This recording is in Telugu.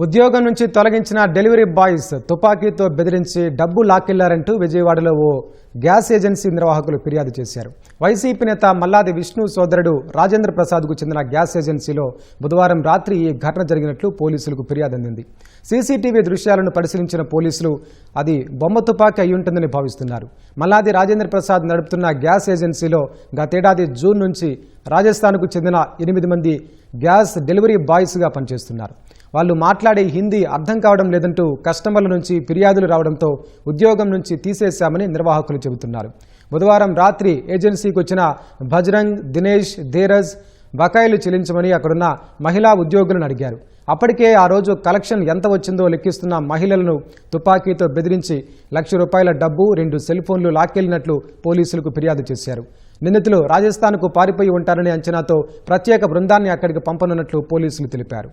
ఉద్యోగం నుంచి తొలగించిన డెలివరీ బాయ్స్ తుపాకీతో బెదిరించి డబ్బు లాక్కెళ్లారంటూ విజయవాడలో ఓ గ్యాస్ ఏజెన్సీ నిర్వాహకులు ఫిర్యాదు చేశారు. వైసీపీ నేత మల్లాది విష్ణు సోదరుడు రాజేంద్ర ప్రసాద్కు చెందిన గ్యాస్ ఏజెన్సీలో బుధవారం రాత్రి ఈ ఘటన జరిగినట్లు పోలీసులకు ఫిర్యాదు అందింది. సీసీటీవీ దృశ్యాలను పరిశీలించిన పోలీసులు అది బొమ్మ తుపాకీ అయ్యుంటుందని భావిస్తున్నారు. మల్లాది రాజేంద్ర ప్రసాద్ నడుపుతున్న గ్యాస్ ఏజెన్సీలో గతేడాది జూన్ నుంచి రాజస్థాన్కు చెందిన 8 మంది గ్యాస్ డెలివరీ బాయ్స్గా పనిచేస్తున్నారు. వాళ్ళు మాట్లాడే హిందీ అర్థం కావడం లేదంటూ కస్టమర్ల నుంచి ఫిర్యాదులు రావడంతో ఉద్యోగం నుంచి తీసేశామని నిర్వాహకులు చెబుతున్నారు. బుధవారం రాత్రి ఏజెన్సీకి వచ్చిన బజరంగ్, దినేష్, ధీరజ్ బకాయిలు చెల్లించమని అక్కడున్న మహిళా ఉద్యోగులను అడిగారు. అప్పటికే ఆ రోజు కలెక్షన్ ఎంత వచ్చిందో లెక్కిస్తున్న మహిళలను తుపాకీతో బెదిరించి ₹1,00,000 డబ్బు, 2 సెల్ ఫోన్లు లాక్కెళ్లినట్లు పోలీసులకు ఫిర్యాదు చేశారు. నిందితులు రాజస్థాన్కు పారిపోయి ఉంటారనే అంచనాతో ప్రత్యేక బృందాన్ని అక్కడికి పంపనున్నట్లు పోలీసులు తెలిపారు.